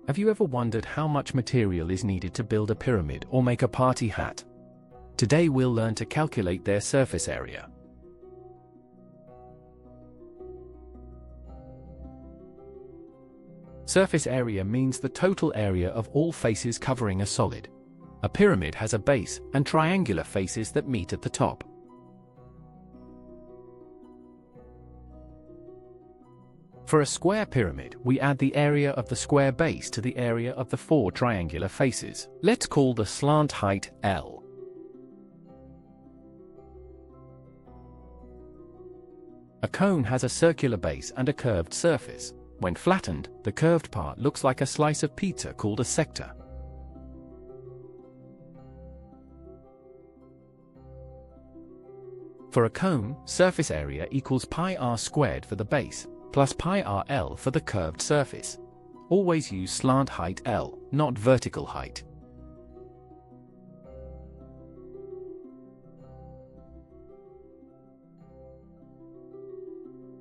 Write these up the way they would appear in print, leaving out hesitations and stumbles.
Have you ever wondered how much material is needed to build a pyramid or make a party hat? Today we'll learn to calculate their surface area. Surface area means the total area of all faces covering a solid. A pyramid has a base and triangular faces that meet at the top. For a square pyramid, we add the area of the square base to the area of the four triangular faces. Let's call the slant height L. A cone has a circular base and a curved surface. When flattened, the curved part looks like a slice of pizza called a sector. For a cone, surface area equals pi r squared for the base, plus pi r L for the curved surface. Always use slant height L, not vertical height.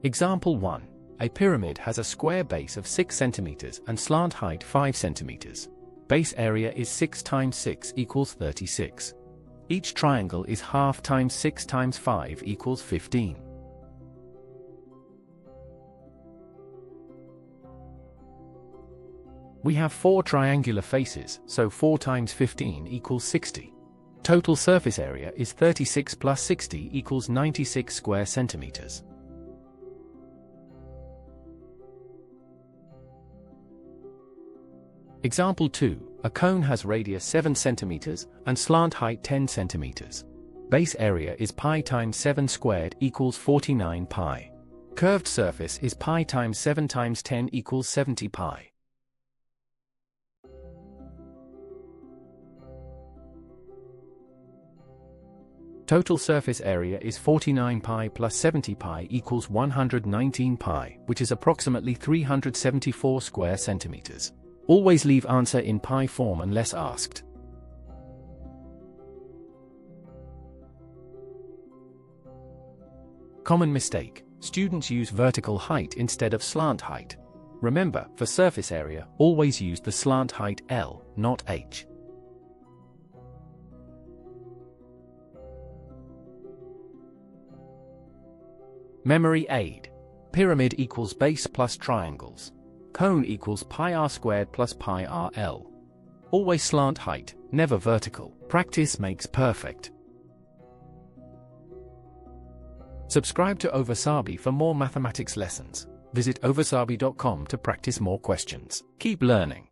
Example 1. A pyramid has a square base of 6 cm and slant height 5 cm. Base area is 6 times 6 equals 36. Each triangle is half times 6 times 5 equals 15. We have 4 triangular faces, so 4 times 15 equals 60. Total surface area is 36 plus 60 equals 96 square centimeters. Example 2. A cone has radius 7 cm and slant height 10 cm. Base area is pi times 7 squared equals 49 pi. Curved surface is pi times 7 times 10 equals 70 pi. Total surface area is 49 pi plus 70 pi equals 119 pi, which is approximately 374 square centimeters. Always leave answer in pi form unless asked. Common mistake: students use vertical height instead of slant height. Remember, for surface area, always use the slant height L, not H. Memory aid. Pyramid equals base plus triangles. Cone equals pi r squared plus pi r L. Always slant height, never vertical. Practice makes perfect. Subscribe to Ovasaabi for more mathematics lessons. Visit ovasaabi.com to practice more questions. Keep learning.